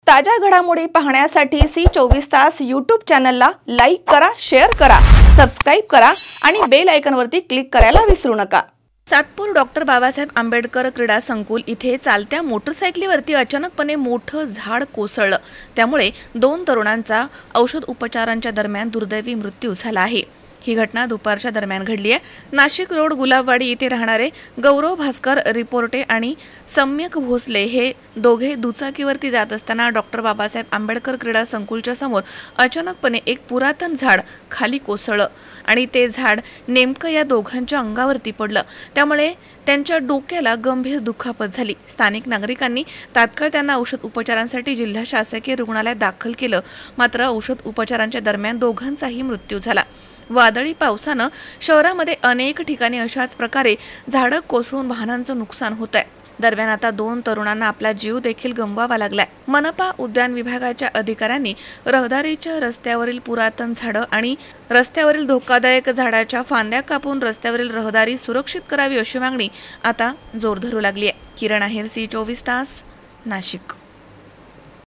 ताज्या घडामोडी पाहण्यासाठी C24 YouTube चॅनलला लाईक करा, शेअर करा, सबस्क्राइब करा आणि बेल आयकॉनवरती क्लिक करायला विसरू नका। सातपूर डॉक्टर बाबासाहेब आंबेडकर क्रीडा संकुल इथे चालत्या मोटरसायकलीवरती अचानकपणे मोठं झाड कोसळलं। त्यामुळे 2 तरुणांचा औषध उपचारांच्या दरम्यान दुर्दैवी मृत्यू झाला आहे। ही घटना दुपारच्या दरम्यान घडली आहे। नाशिक रोड गुलाबवाडी येथे राहणारे गौरव भास्कर रिपोर्टे आणि सम्यक भोसले हे दोघे दुचाकीवरती जात असताना डॉक्टर बाबासाहेब आंबेडकर क्रीडा संकुलच्या समोर अचानकपणे एक पुरातन झाड खाली कोसळलं आणि ते झाड नेमकं या दोघांच्या अंगावरती पडलं। त्यामुळे त्यांच्या डोक्याला गंभीर दुखापत झाली। स्थानिक नागरिकांनी तात्काळ त्यांना औषध उपचारांसाठी जिल्हा शासकीय रुग्णालयात दाखल केलं, मात्र औषध उपचारांच्या दरम्यान दोघांचाही मृत्यू झाला। वादळी पावसानं शहरामध्ये अनेक ठिकाणी अशाच प्रकारे झाडं कोसळून वाहनांचं नुकसान होत आहे। दरम्यान आता 2 तरुणांना आपला जीव देखील गमवावा लागलाय। मनपा उद्यान विभागाच्या अधिकाऱ्यांनी रहदारीच्या रस्त्यावरील पुरातन झाडं आणि रस्त्यावरील धोकादायक झाडाच्या फांद्या कापून रस्त्यावरील रहदारी सुरक्षित करावी अशी मागणी आता जोर धरू लागली आहे। किरण आहेर, C24 तास, नाशिक।